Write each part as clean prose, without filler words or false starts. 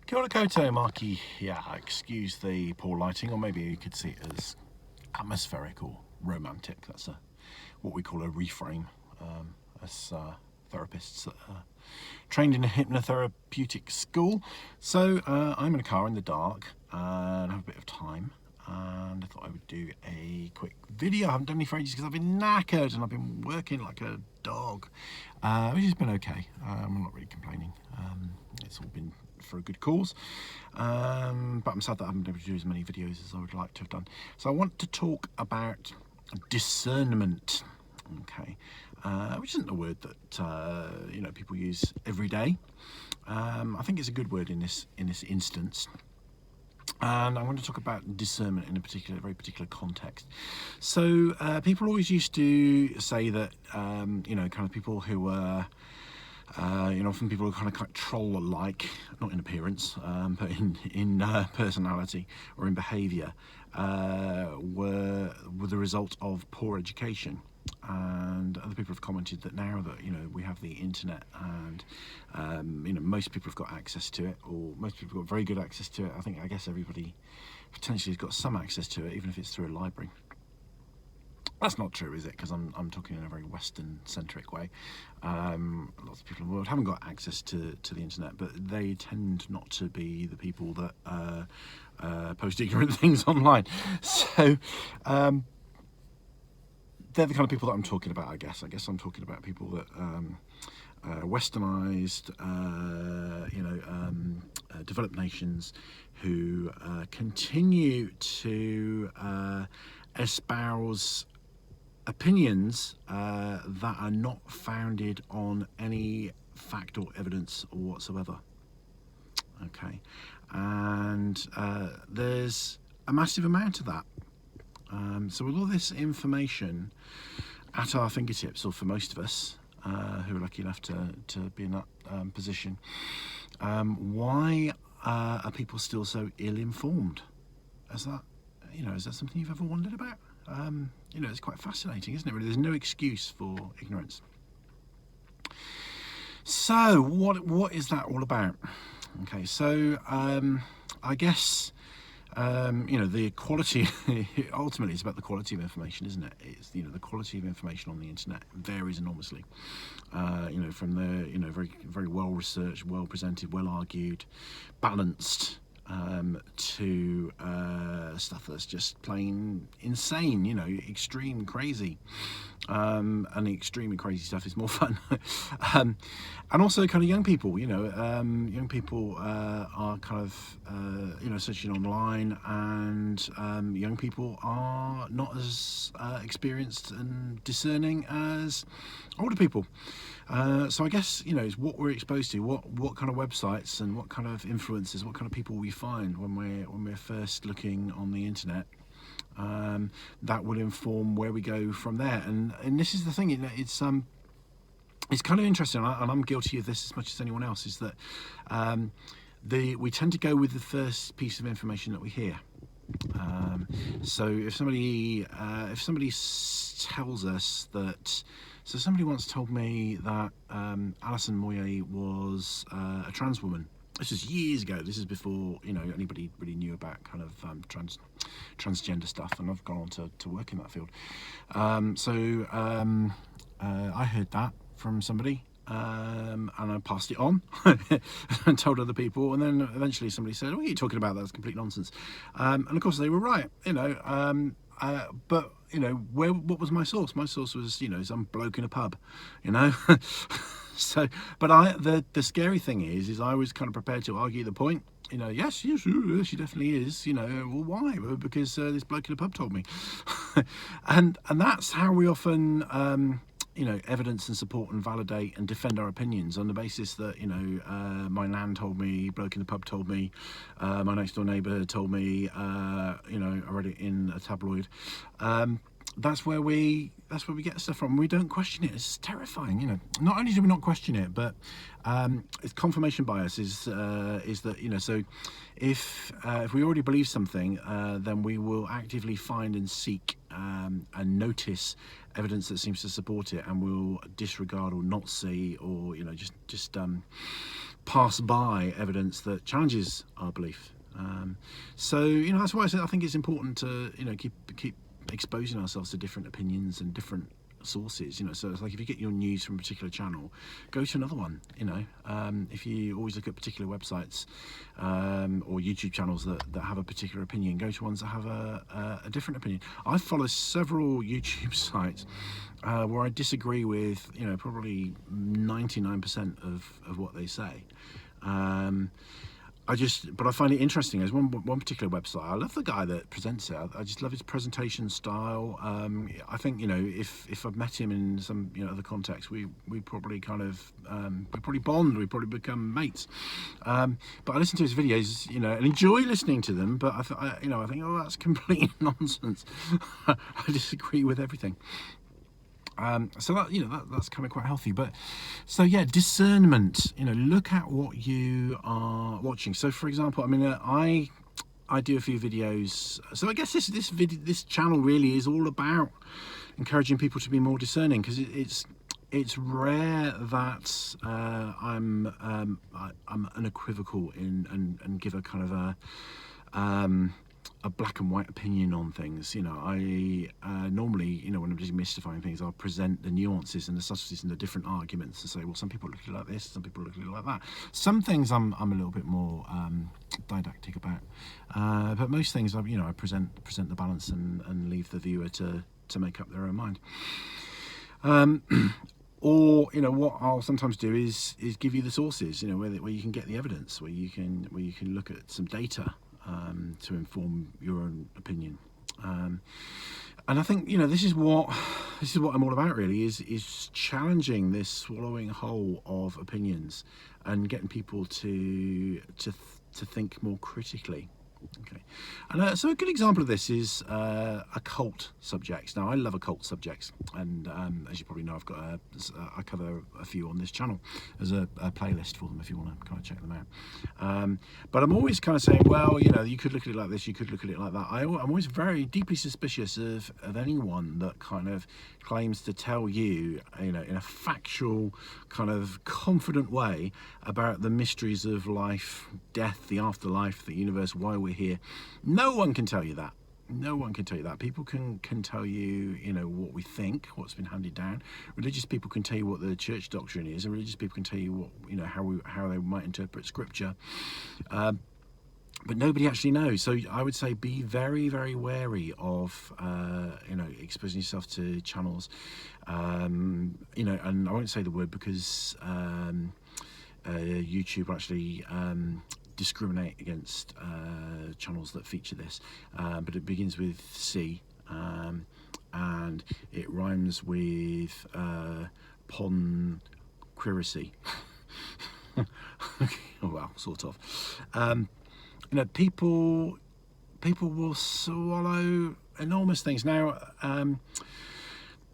Kia ora koutou, Markie. Yeah, excuse the poor lighting, or maybe you could see it as atmospheric or romantic. That's what we call a reframe as therapists that are trained in a hypnotherapeutic school. So I'm in a car in the dark and I have a bit of time, and I thought I would do a quick video. I haven't done any for ages because I've been knackered and I've been working like a dog, which has been okay. I'm not really complaining. It's all been for a good cause, but I'm sad that I haven't been able to do as many videos as I would like to have done. So I want to talk about discernment, okay, which isn't a word that people use every day. I think it's a good word in this instance. And I'm going to talk about discernment in a very particular context. So people always used to say that, kind of people who were, often people who kind of troll-like, not in appearance, but in personality or in behaviour, were the result of poor education. And other people have commented that now that we have the internet and most people have got access to it, or most people have got very good access to it. I guess everybody potentially has got some access to it, even if it's through a library. That's not true, is it? Because I'm talking in a very Western-centric way. Lots of people in the world haven't got access to the internet, but they tend not to be the people that post ignorant things online. So they're the kind of people that I'm talking about, I guess. I guess I'm talking about people that westernized, developed nations who continue to espouse opinions that are not founded on any fact or evidence whatsoever. Okay, and there's a massive amount of that. So with all this information at our fingertips, or for most of us who are lucky enough to be in that position, why are people still so ill-informed? Is that something you've ever wondered about? It's quite fascinating, isn't it? Really, there's no excuse for ignorance. So what is that all about? Okay, so I guess the quality, ultimately it's about the quality of information, isn't it? It's, the quality of information on the internet varies enormously, from the, very, very well researched, well presented, well argued, balanced, to stuff that's just plain insane, extreme crazy. And the extreme and crazy stuff is more fun. And also kind of young people, young people are kind of, searching online, and young people are not as experienced and discerning as older people. So I guess, it's what we're exposed to, what kind of websites and what kind of influences, what kind of people we find when we're first looking on the internet. That will inform where we go from there, and this is the thing. It's kind of interesting, and I'm guilty of this as much as anyone else. Is that we tend to go with the first piece of information that we hear. So if somebody tells us that, so somebody once told me that Alison Moyet was a trans woman. This was years ago. This is before anybody really knew about kind of transgender stuff, and I've gone on to work in that field. So I heard that from somebody, and I passed it on and told other people, and then eventually somebody said, "What are you talking about? That's complete nonsense." And of course they were right, but what was my source? My source was some bloke in a pub, So, but the scary thing is I was kind of prepared to argue the point. Yes, she definitely is. Well, why? Well, because this bloke in a pub told me, and that's how we often, evidence and support and validate and defend our opinions, on the basis that my nan told me, bloke in the pub told me, my next door neighbour told me, I read it in a tabloid. That's where we get stuff from. We don't question it. It's terrifying, Not only do we not question it, but it's confirmation bias is that so if we already believe something, then we will actively find and seek and notice evidence that seems to support it, and we'll disregard or not see, or just pass by evidence that challenges our belief. So you know, that's why I think it's important to, you know, keep exposing ourselves to different opinions and different sources. You know, so it's like if you get your news from a particular channel, go to another one. You know, if you always look at particular websites or YouTube channels that have a particular opinion, go to ones that have a different opinion. I follow several YouTube sites where I disagree with, you know, probably 99% of what they say. But I find it interesting. There's one particular website. I love the guy that presents it. I just love his presentation style. I think, you know, if I've met him in some, you know, other context, we probably kind of we probably bond. We probably become mates. But I listen to his videos, you know, and enjoy listening to them. But I think, oh, that's complete nonsense. I disagree with everything. So that, you know, that's kind of quite healthy. But so yeah, discernment, you know, look at what you are watching. So for example, I mean, I do a few videos, so I guess this channel really is all about encouraging people to be more discerning, because it's rare that I'm unequivocal and give a kind of a black and white opinion on things. You know, I normally, you know, when I'm demystifying things, I'll present the nuances and the subtleties and the different arguments and say, well, some people look at it like this, some people look at it like that. Some things I'm a little bit more didactic about, but most things I present the balance and leave the viewer to make up their own mind. Or, you know, what I'll sometimes do is give you the sources, you know, where you can get the evidence, where you can look at some data to inform your own opinion. And I think, you know, this is what I'm all about, really, is challenging this swallowing whole of opinions and getting people to think more critically. Okay, and so a good example of this is occult subjects. Now, I love occult subjects, and as you probably know, I cover a few on this channel. There's a playlist for them if you want to kind of check them out. But I'm always kind of saying, well, you know, you could look at it like this, you could look at it like that. I'm always very deeply suspicious of anyone that kind of claims to tell you, you know, in a factual, kind of confident way about the mysteries of life, death, the afterlife, the universe, why we're here. No one can tell you that. No one can tell you that. People can tell you, you know, what we think, what's been handed down. Religious people can tell you what the church doctrine is, and religious people can tell you what, you know, how they might interpret scripture. But nobody actually knows. So I would say be very, very wary of, you know, exposing yourself to channels, you know, and I won't say the word because YouTube will actually discriminate against channels that feature this, but it begins with C, and it rhymes with ponquiracy. Well, sort of. You know, people will swallow enormous things. Now,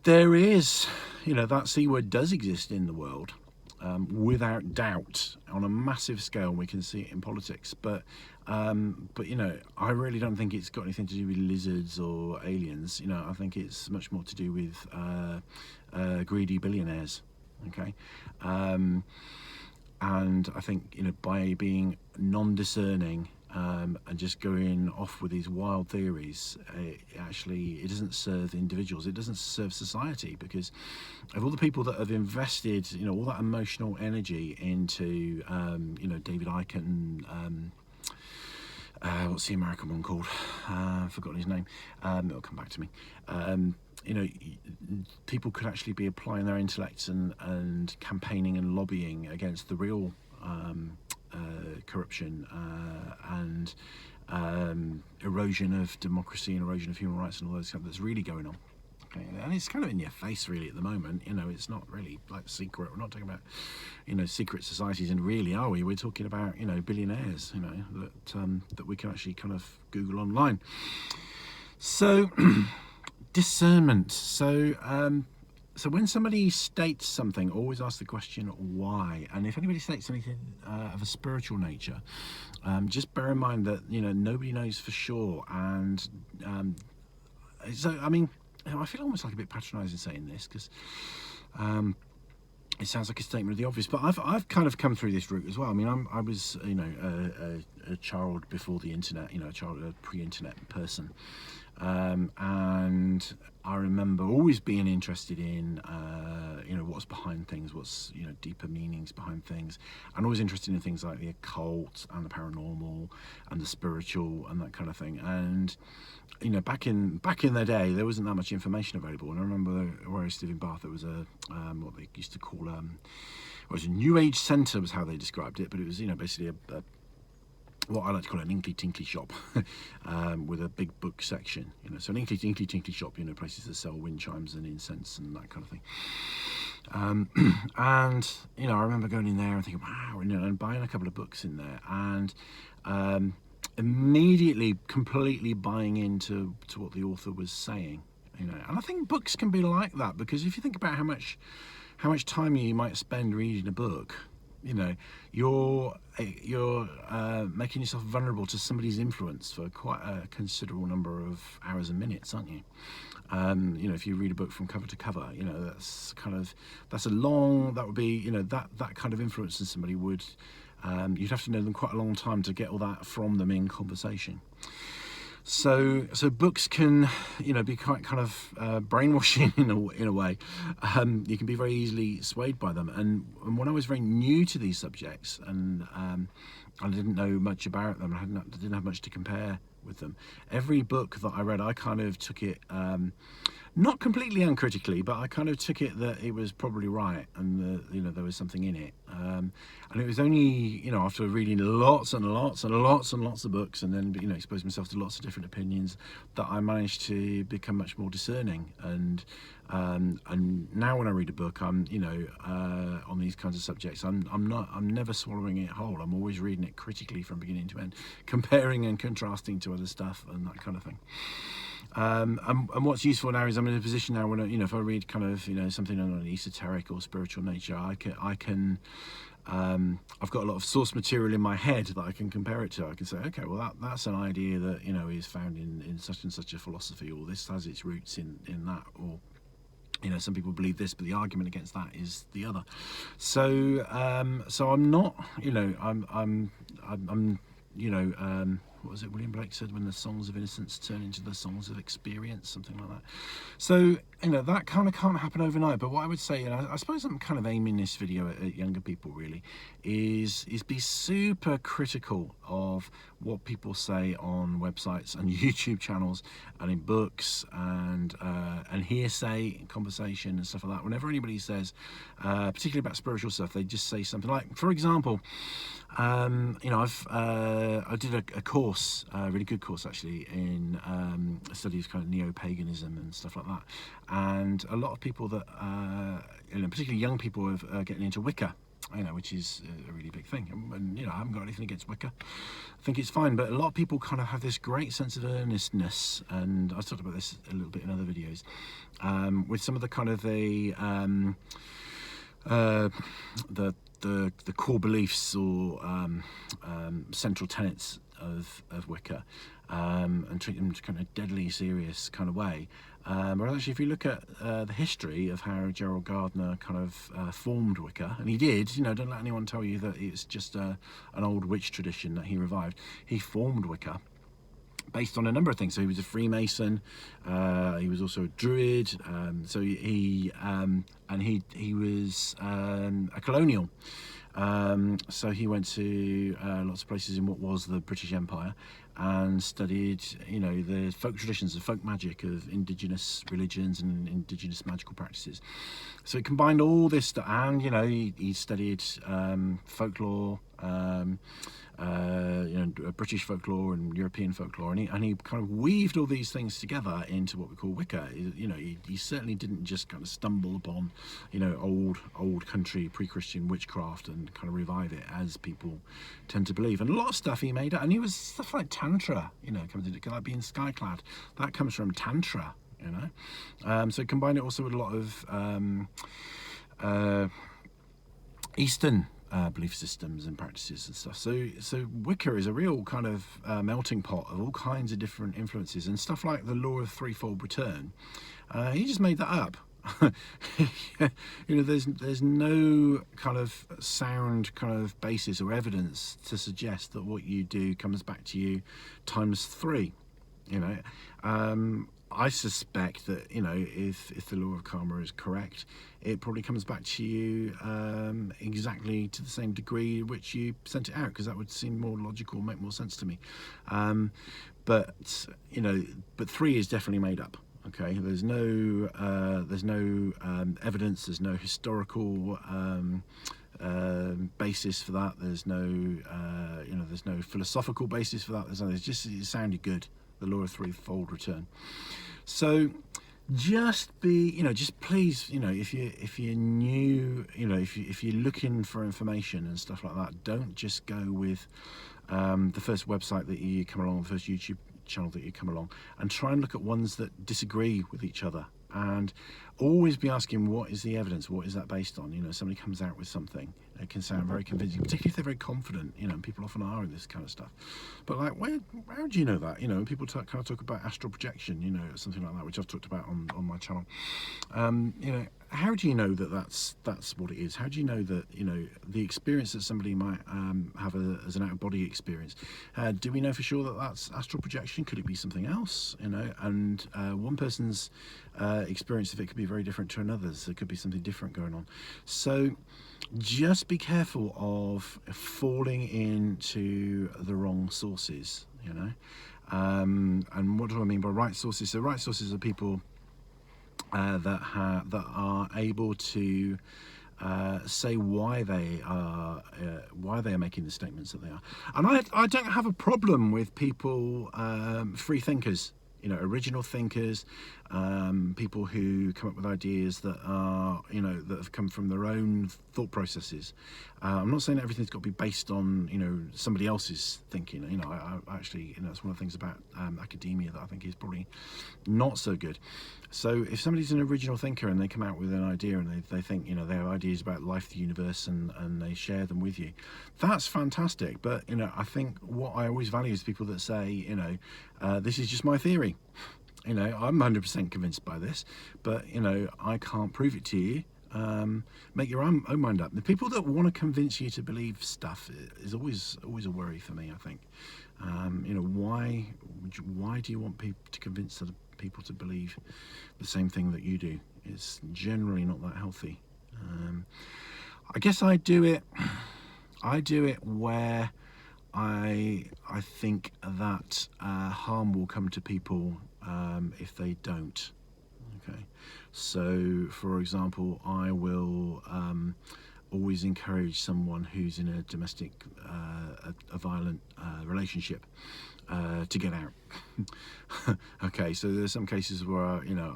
there is, you know, that C word does exist in the world, without doubt, on a massive scale. We can see it in politics, but you know, I really don't think it's got anything to do with lizards or aliens. You know, I think it's much more to do with greedy billionaires. Okay. And I think, you know, by being non-discerning and just going off with these wild theories, it doesn't serve individuals, it doesn't serve society, because of all the people that have invested, you know, all that emotional energy into, you know, David Icke and what's the American one called? I've forgotten his name. It'll come back to me. You know, people could actually be applying their intellects and campaigning and lobbying against the real corruption and erosion of democracy and erosion of human rights and all those stuff that's really going on. Okay, and it's kind of in your face really at the moment. You know, it's not really like secret. We're not talking about, you know, secret societies, and really, are we? We're talking about, you know, billionaires, you know, that we can actually kind of Google online. So discernment. So when somebody states something, always ask the question why. And if anybody states anything of a spiritual nature, just bear in mind that, you know, nobody knows for sure. And so, I mean, I feel almost like a bit patronising saying this, because it sounds like a statement of the obvious, but I've kind of come through this route as well. I mean, I was, you know, a child before the internet, you know, a pre-internet person, and I remember always being interested in, you know, what's behind things, what's, you know, deeper meanings behind things, and always interested in things like the occult and the paranormal and the spiritual and that kind of thing. And you know, back in the day, there wasn't that much information available. And I remember where I lived in Bath, there was a what they used to call it was a New Age centre, was how they described it. But it was, you know, basically a what I like to call an inkly tinkly shop, with a big book section. You know, so an inkly tinkly shop. You know, places that sell wind chimes and incense and that kind of thing. And you know, I remember going in there and thinking, wow, you know, and buying a couple of books in there, and immediately completely buying into what the author was saying, you know. And I think books can be like that, because if you think about how much time you might spend reading a book, you know, you're making yourself vulnerable to somebody's influence for quite a considerable number of hours and minutes, aren't you? You know, if you read a book from cover to cover, you know, that would be, you know, that kind of influence in somebody would, you'd have to know them quite a long time to get all that from them in conversation. So books can, you know, be quite kind of brainwashing in a way. You can be very easily swayed by them. And when I was very new to these subjects, and I didn't know much about them, I didn't have much to compare with them, every book that I read, I kind of took it, not completely uncritically, but I kind of took it that it was probably right, and you know, there was something in it. And it was only, you know, after reading lots and lots of books, and then, you know, exposing myself to lots of different opinions, that I managed to become much more discerning. And now when I read a book, I'm, you know, on these kinds of subjects, I'm never swallowing it whole. I'm always reading it critically from beginning to end, comparing and contrasting to other stuff and that kind of thing. And what's useful now is I'm in a position now when, you know, if I read kind of, you know, something on an esoteric or spiritual nature, I can I've got a lot of source material in my head that I can compare it to. I can say, okay, well that's an idea that, you know, is found in such and such a philosophy, or this has its roots in that, or, you know, some people believe this, but the argument against that is the other. So I'm not, you know, I'm you know, what was it William Blake said, when the songs of innocence turn into the songs of experience, something like that. So, you know, that kind of can't happen overnight. But what I would say, and I suppose I'm kind of aiming this video at younger people really, is be super critical of what people say on websites and YouTube channels and in books and hearsay and conversation and stuff like that. Whenever anybody says, particularly about spiritual stuff, they just say something like, for example, you know, I did a course, a really good course actually, in a study of kind of neo-paganism and stuff like that. And a lot of people that, you know, particularly young people, are getting into Wicker, you know, which is a really big thing. And you know, I haven't got anything against Wicker. I think it's fine, but a lot of people kind of have this great sense of earnestness, and I've talked about this a little bit in other videos, with some of the kind of the core beliefs or central tenets of Wicker, and treat them in a kind of deadly serious kind of way. Whereas actually, if you look at the history of how Gerald Gardner kind of formed Wicker, and he did, you know, don't let anyone tell you that it's just an old witch tradition that he revived. He formed Wicker based on a number of things. So he was a Freemason, he was also a Druid, so he was a colonial. So he went to lots of places in what was the British Empire and studied, you know, the folk traditions, the folk magic of indigenous religions and indigenous magical practices. So he combined all this stuff, and, you know, he studied folklore, you know, British folklore and European folklore, and he kind of weaved all these things together into what we call Wicker. You know, he certainly didn't just kind of stumble upon, you know, old country pre-Christian witchcraft and kind of revive it, as people tend to believe. And a lot of stuff he made, and he was stuff like Tantra, you know, comes into, like being skyclad, that comes from Tantra, you know. So combine it also with a lot of Eastern belief systems and practices and stuff. So Wicker is a real kind of melting pot of all kinds of different influences, and stuff like the law of threefold return. He just made that up. you know, there's no kind of sound kind of basis or evidence to suggest that what you do comes back to you times 3. You know, I suspect that, you know, if the law of karma is correct, it probably comes back to you exactly to the same degree which you sent it out, because that would seem more logical, make more sense to me. But you know, but 3 is definitely made up. Okay, there's no evidence, there's no historical basis for that. There's no you know, there's no philosophical basis for that. There's just, it sounded good. The law of threefold return. So just be, you know, just please, you know, if you're new, you know, if you're looking for information and stuff like that, don't just go with the first website that you come along, the first YouTube channel that you come along, and try and look at ones that disagree with each other. And always be asking, what is the evidence? What is that based on? You know, somebody comes out with something, it can sound very convincing, particularly if they're very confident, you know, and people often are in this kind of stuff. But like, how do you know that? You know, people kind of talk about astral projection, you know, something like that, which I've talked about on my channel. You know, how do you know that that's what it is? How do you know that, you know, the experience that somebody might have as an out-of-body experience, do we know for sure that that's astral projection? Could it be something else? You know, and one person's experience of it could be very different to another's. There could be something different going on. So just be careful of falling into the wrong sources, you know. And what do I mean by right sources? So right sources are people that are able to say why they are making the statements that they are. And I don't have a problem with people, free thinkers, you know, original thinkers, people who come up with ideas that are, you know, that have come from their own thought processes. I'm not saying everything's got to be based on, you know, somebody else's thinking. You know, I actually, you know, it's one of the things about academia that I think is probably not so good. So if somebody's an original thinker and they come out with an idea and they think, you know, they have ideas about life, the universe, and they share them with you, that's fantastic. But, you know, I think what I always value is people that say, you know, this is just my theory. You know, I'm 100% convinced by this, but, you know, I can't prove it to you. Make your own mind up. The people that want to convince you to believe stuff is always a worry for me, I think. You know, why do you want people to convince other people to believe the same thing that you do? It's generally not that healthy. I guess I do it where I think that harm will come to people if they don't. Okay, so for example, I will always encourage someone who's in a domestic, a violent relationship to get out. Okay, so there's some cases where, you know,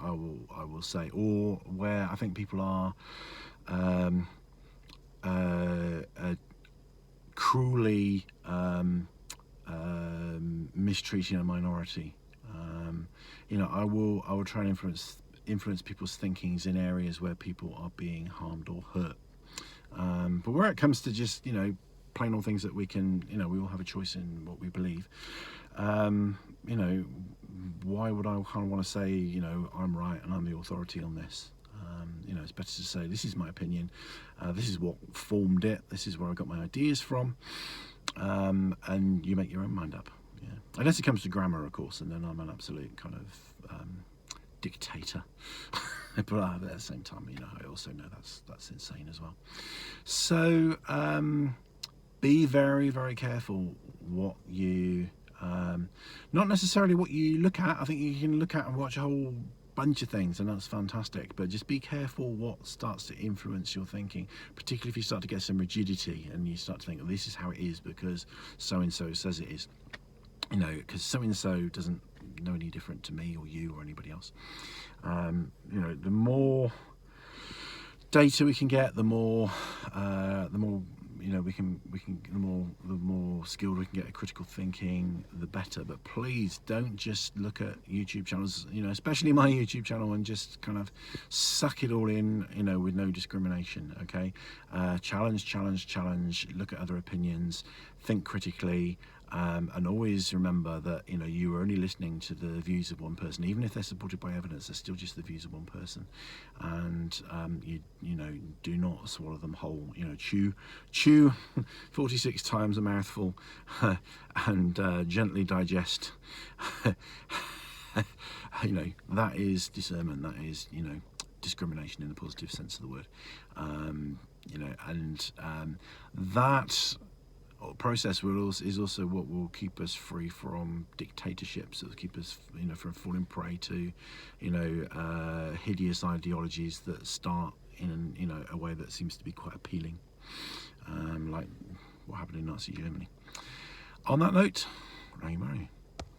I will say, or where I think people are cruelly mistreating a minority. You know, I will try and influence people's thinkings in areas where people are being harmed or hurt. But where it comes to just, you know, plain old things that we can, you know, we all have a choice in what we believe. You know, why would I kind of want to say, you know, I'm right and I'm the authority on this? You know, it's better to say, this is my opinion, this is what formed it, this is where I got my ideas from, and you make your own mind up. Yeah. Unless it comes to grammar, of course, and then I'm an absolute kind of dictator. But at the same time, you know, I also know that's insane as well. So be very, very careful what you, not necessarily what you look at. I think you can look at and watch a whole bunch of things, and that's fantastic, but just be careful what starts to influence your thinking, particularly if you start to get some rigidity and you start to think, oh, this is how it is because so and so says it is. You know, because so and so doesn't know any different to me or you or anybody else. You know, the more data we can get, the more you know, the more skilled we can get at critical thinking, the better. But please don't just look at YouTube channels, you know, especially my YouTube channel, and just kind of suck it all in, you know, with no discrimination. Okay, challenge. Look at other opinions, think critically. and always remember that, you know, you are only listening to the views of one person. Even if they're supported by evidence, they're still just the views of one person. And you know, do not swallow them whole. You know, chew 46 times a mouthful and gently digest. You know, that is discernment. That is, you know, discrimination in the positive sense of the word. You know, and that process is also what will keep us free from dictatorships. It will keep us, you know, from falling prey to, you know, hideous ideologies that start in, you know, a way that seems to be quite appealing, like what happened in Nazi Germany. On that note, Rangimarie.